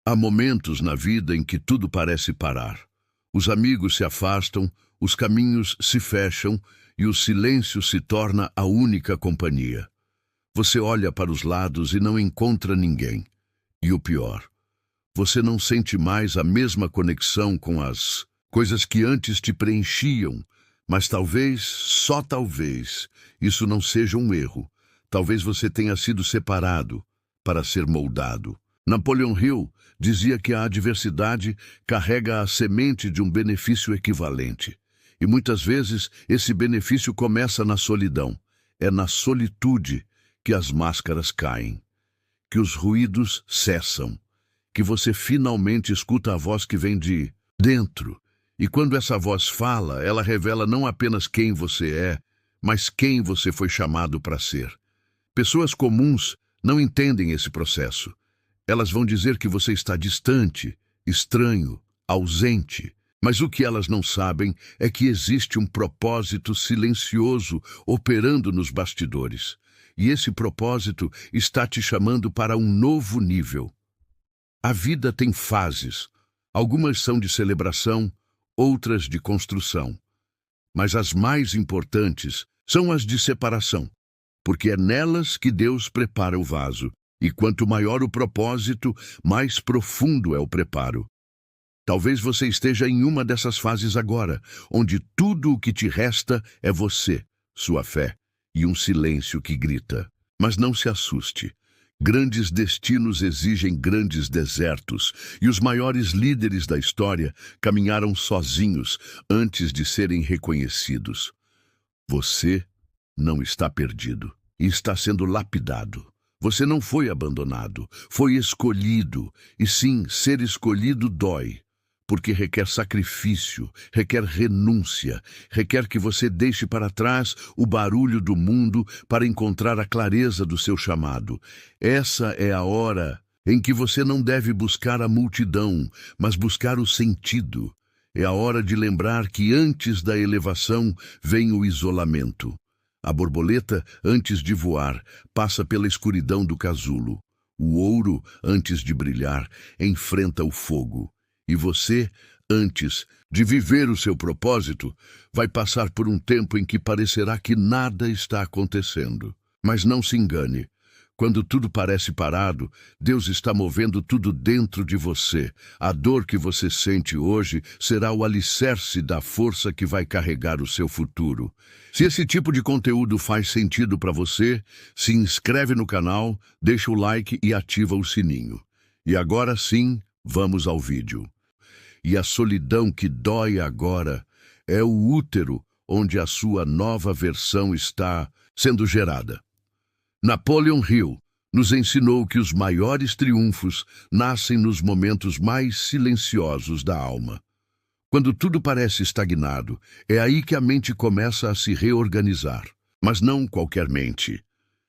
Há momentos na vida em que tudo parece parar. Os amigos se afastam, os caminhos se fecham e o silêncio se torna a única companhia. Você olha para os lados e não encontra ninguém. E o pior, você não sente mais a mesma conexão com as coisas que antes te preenchiam, mas talvez, só talvez, isso não seja um erro. Talvez você tenha sido separado para ser moldado. Napoleon Hill dizia que a adversidade carrega a semente de um benefício equivalente. E muitas vezes esse benefício começa na solidão. É na solitude que as máscaras caem, que os ruídos cessam, que você finalmente escuta a voz que vem de dentro. E quando essa voz fala, ela revela não apenas quem você é, mas quem você foi chamado para ser. Pessoas comuns não entendem esse processo. Elas vão dizer que você está distante, estranho, ausente. Mas o que elas não sabem é que existe um propósito silencioso operando nos bastidores. E esse propósito está te chamando para um novo nível. A vida tem fases. Algumas são de celebração, outras de construção. Mas as mais importantes são as de separação, porque é nelas que Deus prepara o vaso. E quanto maior o propósito, mais profundo é o preparo. Talvez você esteja em uma dessas fases agora, onde tudo o que te resta é você, sua fé e um silêncio que grita. Mas não se assuste. Grandes destinos exigem grandes desertos, e os maiores líderes da história caminharam sozinhos antes de serem reconhecidos. Você não está perdido e está sendo lapidado. Você não foi abandonado, foi escolhido. E sim, ser escolhido dói, porque requer sacrifício, requer renúncia, requer que você deixe para trás o barulho do mundo para encontrar a clareza do seu chamado. Essa é a hora em que você não deve buscar a multidão, mas buscar o sentido. É a hora de lembrar que antes da elevação vem o isolamento. A borboleta, antes de voar, passa pela escuridão do casulo. O ouro, antes de brilhar, enfrenta o fogo. E você, antes de viver o seu propósito, vai passar por um tempo em que parecerá que nada está acontecendo. Mas não se engane. Quando tudo parece parado, Deus está movendo tudo dentro de você. A dor que você sente hoje será o alicerce da força que vai carregar o seu futuro. Se esse tipo de conteúdo faz sentido para você, se inscreve no canal, deixa o like e ativa o sininho. E agora sim, vamos ao vídeo. E a solidão que dói agora é o útero onde a sua nova versão está sendo gerada. Napoleon Hill nos ensinou que os maiores triunfos nascem nos momentos mais silenciosos da alma. Quando tudo parece estagnado, é aí que a mente começa a se reorganizar. Mas não qualquer mente.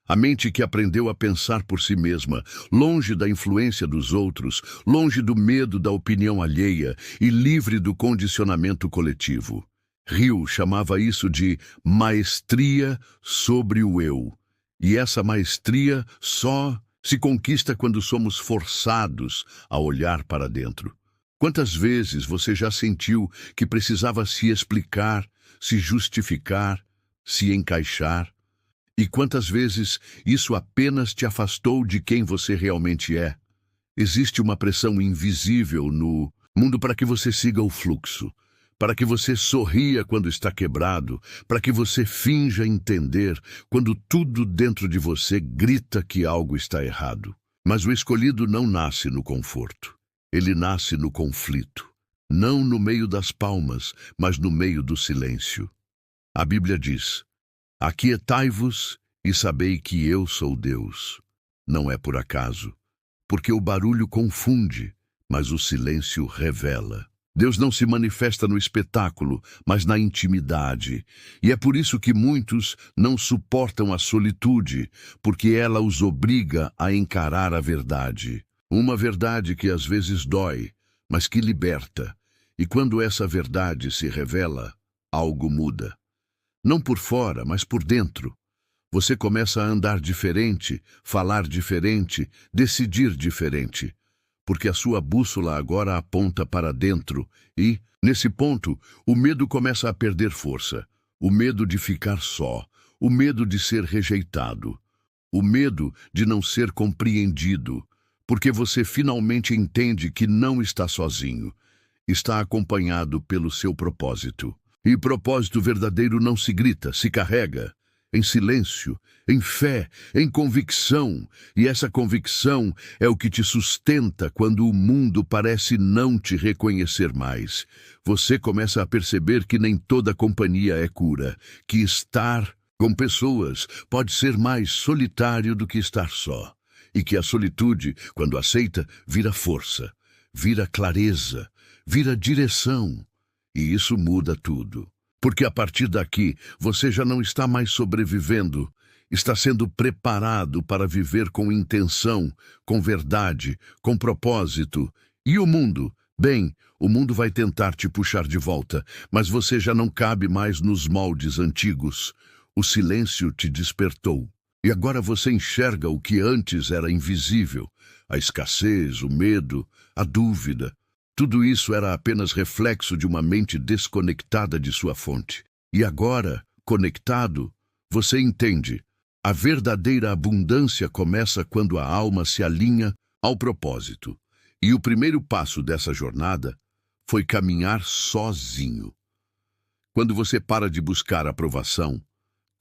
A mente que aprendeu a pensar por si mesma, longe da influência dos outros, longe do medo da opinião alheia e livre do condicionamento coletivo. Hill chamava isso de maestria sobre o eu. E essa maestria só se conquista quando somos forçados a olhar para dentro. Quantas vezes você já sentiu que precisava se explicar, se justificar, se encaixar? E quantas vezes isso apenas te afastou de quem você realmente é? Existe uma pressão invisível no mundo para que você siga o fluxo, para que você sorria quando está quebrado, para que você finja entender quando tudo dentro de você grita que algo está errado. Mas o escolhido não nasce no conforto. Ele nasce no conflito. Não no meio das palmas, mas no meio do silêncio. A Bíblia diz: aquietai-vos e sabei que eu sou Deus. Não é por acaso, porque o barulho confunde, mas o silêncio revela. Deus não se manifesta no espetáculo, mas na intimidade. E é por isso que muitos não suportam a solitude, porque ela os obriga a encarar a verdade. Uma verdade que às vezes dói, mas que liberta. E quando essa verdade se revela, algo muda. Não por fora, mas por dentro. Você começa a andar diferente, falar diferente, decidir diferente. porque a sua bússola agora aponta para dentro e, nesse ponto, o medo começa a perder força. O medo de ficar só, o medo de ser rejeitado, o medo de não ser compreendido, porque você finalmente entende que não está sozinho, está acompanhado pelo seu propósito. E propósito verdadeiro não se grita, se carrega, em silêncio, em fé, em convicção. E essa convicção é o que te sustenta quando o mundo parece não te reconhecer mais. Você começa a perceber que nem toda companhia é cura, que estar com pessoas pode ser mais solitário do que estar só. E que a solitude, quando aceita, vira força, vira clareza, vira direção. E isso muda tudo. Porque a partir daqui, você já não está mais sobrevivendo, está sendo preparado para viver com intenção, com verdade, com propósito. E o mundo? Bem, o mundo vai tentar te puxar de volta, mas você já não cabe mais nos moldes antigos. O silêncio te despertou. E agora você enxerga o que antes era invisível. A escassez, o medo, a dúvida. Tudo isso era apenas reflexo de uma mente desconectada de sua fonte. E agora, conectado, você entende. A verdadeira abundância começa quando a alma se alinha ao propósito. E o primeiro passo dessa jornada foi caminhar sozinho. Quando você para de buscar aprovação,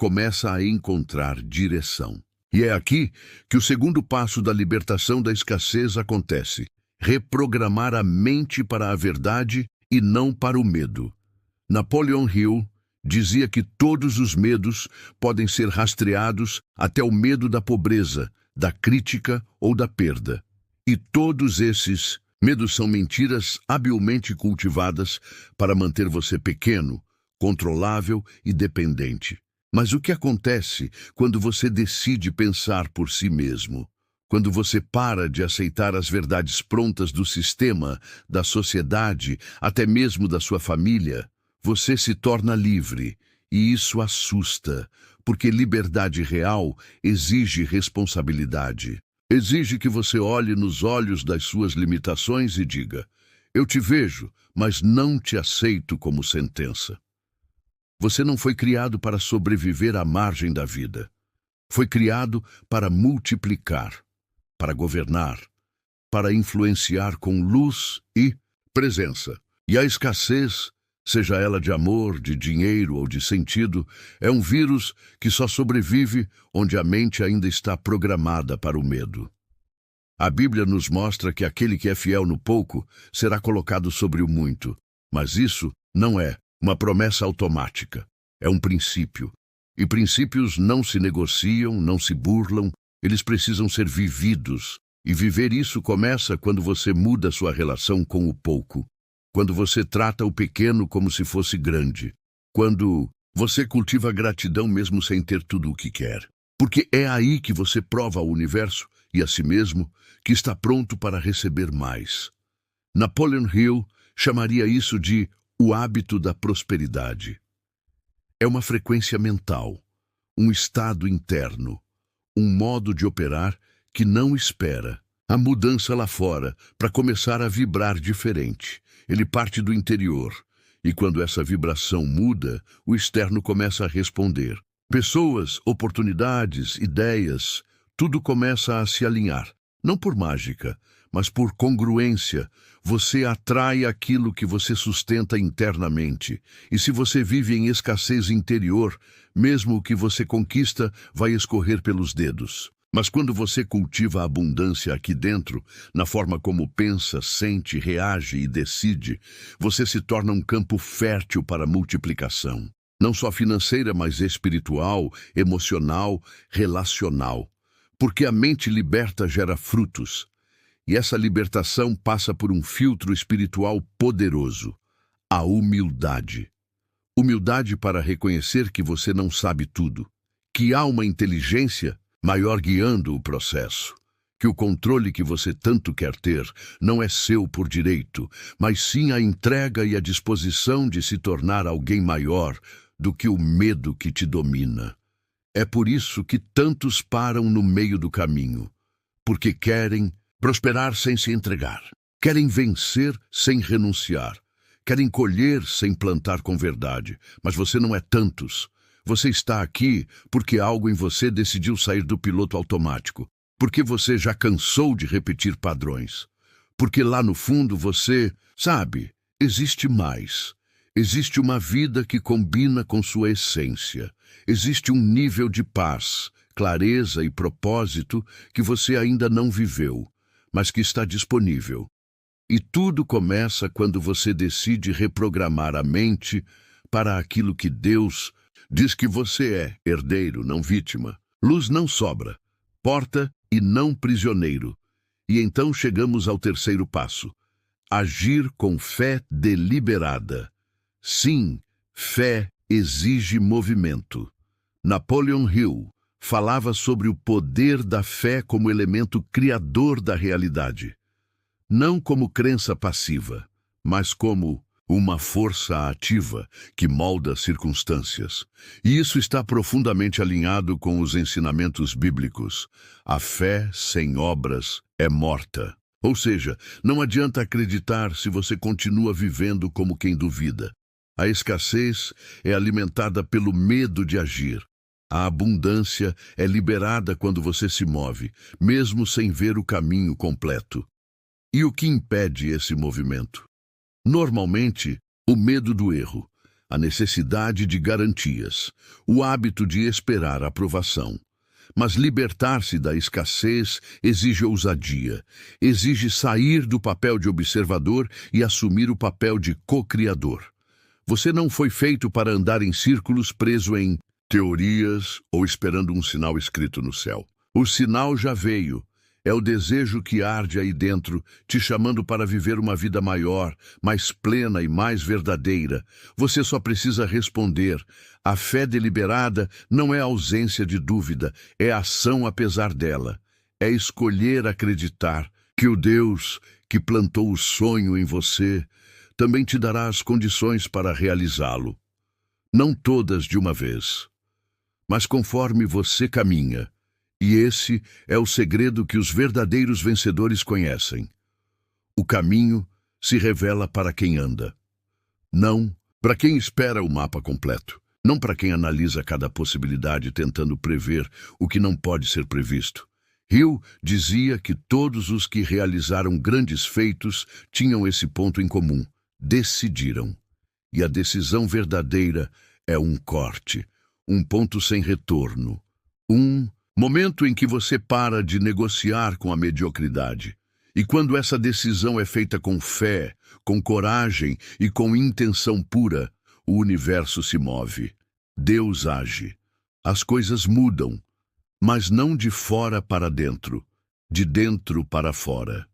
começa a encontrar direção. E é aqui que o segundo passo da libertação da escassez acontece. Reprogramar a mente para a verdade e não para o medo. Napoleon Hill dizia que todos os medos podem ser rastreados até o medo da pobreza, da crítica ou da perda. E todos esses medos são mentiras habilmente cultivadas para manter você pequeno, controlável e dependente. Mas o que acontece quando você decide pensar por si mesmo? Quando você para de aceitar as verdades prontas do sistema, da sociedade, até mesmo da sua família, você se torna livre. E isso assusta, porque liberdade real exige responsabilidade. Exige que você olhe nos olhos das suas limitações e diga: eu te vejo, mas não te aceito como sentença. Você não foi criado para sobreviver à margem da vida. Foi criado para multiplicar, para governar, para influenciar com luz e presença. E a escassez, seja ela de amor, de dinheiro ou de sentido, é um vírus que só sobrevive onde a mente ainda está programada para o medo. A Bíblia nos mostra que aquele que é fiel no pouco será colocado sobre o muito. Mas isso não é uma promessa automática. É um princípio. E princípios não se negociam, não se burlam, eles precisam ser vividos. E viver isso começa quando você muda sua relação com o pouco. Quando você trata o pequeno como se fosse grande. Quando você cultiva gratidão mesmo sem ter tudo o que quer. Porque é aí que você prova ao universo e a si mesmo que está pronto para receber mais. Napoleon Hill chamaria isso de o hábito da prosperidade. É uma frequência mental, um estado interno, um modo de operar que não espera a mudança lá fora para começar a vibrar diferente. Ele parte do interior, e quando essa vibração muda, o externo começa a responder. Pessoas, oportunidades, ideias, tudo começa a se alinhar. Não por mágica, mas por congruência. Você atrai aquilo que você sustenta internamente. E se você vive em escassez interior, mesmo o que você conquista vai escorrer pelos dedos. Mas quando você cultiva a abundância aqui dentro, na forma como pensa, sente, reage e decide, você se torna um campo fértil para multiplicação. Não só financeira, mas espiritual, emocional, relacional. Porque a mente liberta gera frutos. E essa libertação passa por um filtro espiritual poderoso, a humildade. Humildade para reconhecer que você não sabe tudo, que há uma inteligência maior guiando o processo, que o controle que você tanto quer ter não é seu por direito, mas sim a entrega e a disposição de se tornar alguém maior do que o medo que te domina. É por isso que tantos param no meio do caminho, porque querem, prosperar sem se entregar. Querem vencer sem renunciar. Querem colher sem plantar com verdade. Mas você não é tantos. Você está aqui porque algo em você decidiu sair do piloto automático. Porque você já cansou de repetir padrões. Porque lá no fundo você, sabe, existe mais. Existe uma vida que combina com sua essência. Existe um nível de paz, clareza e propósito que você ainda não viveu, mas que está disponível. E tudo começa quando você decide reprogramar a mente para aquilo que Deus diz que você é, herdeiro, não vítima. Luz não sobra, porta e não prisioneiro. E então chegamos ao terceiro passo: agir com fé deliberada. Sim, fé exige movimento. Napoleon Hill falava sobre o poder da fé como elemento criador da realidade. Não como crença passiva, mas como uma força ativa que molda circunstâncias. E isso está profundamente alinhado com os ensinamentos bíblicos. A fé sem obras é morta. Ou seja, não adianta acreditar se você continua vivendo como quem duvida. A escassez é alimentada pelo medo de agir. A abundância é liberada quando você se move, mesmo sem ver o caminho completo. E o que impede esse movimento? Normalmente, o medo do erro, a necessidade de garantias, o hábito de esperar aprovação. Mas libertar-se da escassez exige ousadia, exige sair do papel de observador e assumir o papel de co-criador. Você não foi feito para andar em círculos preso em teorias ou esperando um sinal escrito no céu. O sinal já veio. É o desejo que arde aí dentro, te chamando para viver uma vida maior, mais plena e mais verdadeira. Você só precisa responder. A fé deliberada não é ausência de dúvida, é ação apesar dela. É escolher acreditar que o Deus que plantou o sonho em você também te dará as condições para realizá-lo. Não todas de uma vez, mas conforme você caminha. E esse é o segredo que os verdadeiros vencedores conhecem. O caminho se revela para quem anda. Não para quem espera o mapa completo. Não para quem analisa cada possibilidade tentando prever o que não pode ser previsto. Hill dizia que todos os que realizaram grandes feitos tinham esse ponto em comum. Decidiram. E a decisão verdadeira é um corte, um ponto sem retorno. Momento em que você para de negociar com a mediocridade. E quando essa decisão é feita com fé, com coragem e com intenção pura, o universo se move. Deus age. As coisas mudam, mas não de fora para dentro, de dentro para fora.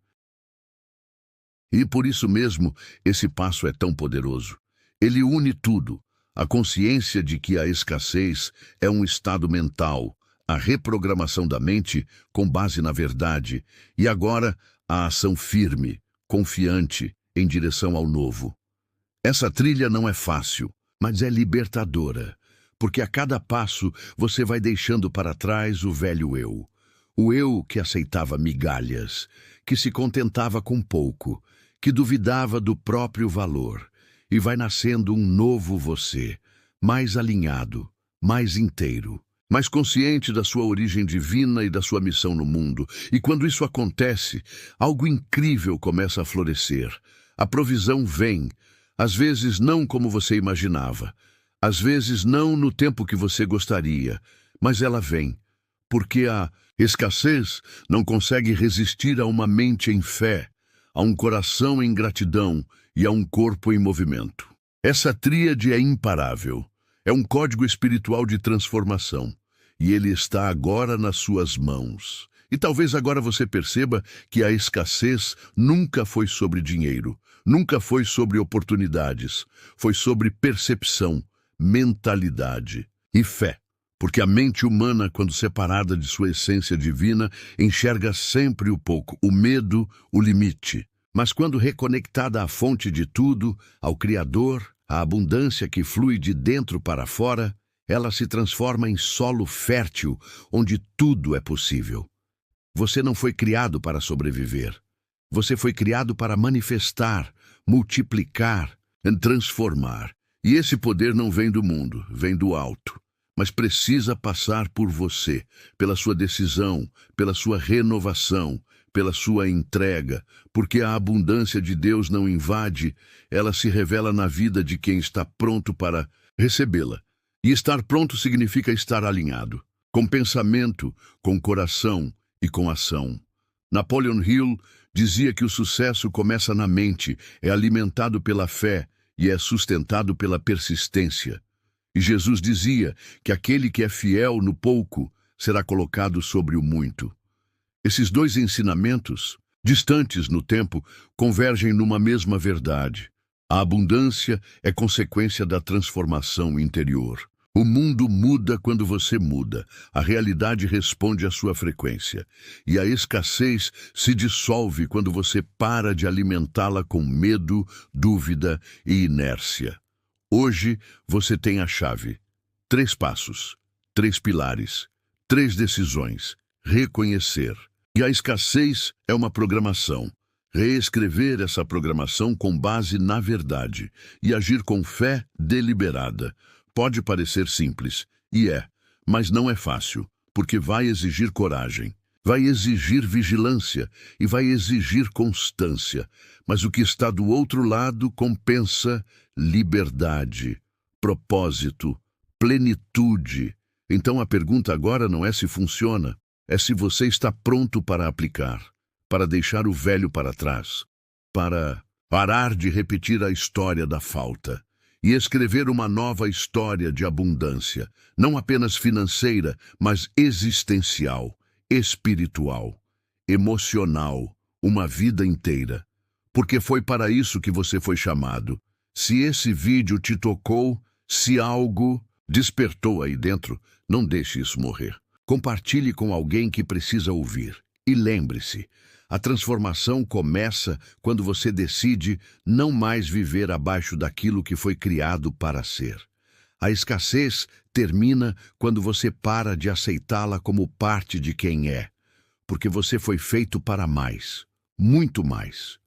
E por isso mesmo, esse passo é tão poderoso. Ele une tudo. A consciência de que a escassez é um estado mental, a reprogramação da mente com base na verdade, e agora a ação firme, confiante, em direção ao novo. Essa trilha não é fácil, mas é libertadora, porque a cada passo você vai deixando para trás o velho eu. O eu que aceitava migalhas, que se contentava com pouco, que duvidava do próprio valor, e vai nascendo um novo você, mais alinhado, mais inteiro, mais consciente da sua origem divina e da sua missão no mundo. E quando isso acontece, algo incrível começa a florescer. A provisão vem, às vezes não como você imaginava, às vezes não no tempo que você gostaria, mas ela vem, porque a escassez não consegue resistir a uma mente em fé, a um coração em gratidão e a um corpo em movimento. Essa tríade é imparável. É um código espiritual de transformação, e ele está agora nas suas mãos. E talvez agora você perceba que a escassez nunca foi sobre dinheiro, nunca foi sobre oportunidades, foi sobre percepção, mentalidade e fé. Porque a mente humana, quando separada de sua essência divina, enxerga sempre o pouco, o medo, o limite. Mas quando reconectada à fonte de tudo, ao Criador, a abundância que flui de dentro para fora, ela se transforma em solo fértil, onde tudo é possível. Você não foi criado para sobreviver. Você foi criado para manifestar, multiplicar e transformar. E esse poder não vem do mundo, vem do alto. Mas precisa passar por você, pela sua decisão, pela sua renovação, pela sua entrega, porque a abundância de Deus não invade, ela se revela na vida de quem está pronto para recebê-la. E estar pronto significa estar alinhado, com pensamento, com coração e com ação. Napoleon Hill dizia que o sucesso começa na mente, é alimentado pela fé e é sustentado pela persistência. E Jesus dizia que aquele que é fiel no pouco será colocado sobre o muito. Esses dois ensinamentos, distantes no tempo, convergem numa mesma verdade. A abundância é consequência da transformação interior. O mundo muda quando você muda. A realidade responde à sua frequência. E a escassez se dissolve quando você para de alimentá-la com medo, dúvida e inércia. Hoje você tem a chave. 3 passos, 3 pilares, 3 decisões. Reconhecer. E a escassez é uma programação. Reescrever essa programação com base na verdade e agir com fé deliberada. Pode parecer simples, e é, mas não é fácil, porque vai exigir coragem, vai exigir vigilância e vai exigir constância. Mas o que está do outro lado compensa liberdade, propósito, plenitude. Então a pergunta agora não é se funciona, é se você está pronto para aplicar, para deixar o velho para trás, para parar de repetir a história da falta e escrever uma nova história de abundância, não apenas financeira, mas existencial, espiritual, emocional, uma vida inteira. Porque foi para isso que você foi chamado. Se esse vídeo te tocou, se algo despertou aí dentro, não deixe isso morrer. Compartilhe com alguém que precisa ouvir. E lembre-se, a transformação começa quando você decide não mais viver abaixo daquilo que foi criado para ser. A escassez termina quando você para de aceitá-la como parte de quem é, porque você foi feito para mais, muito mais.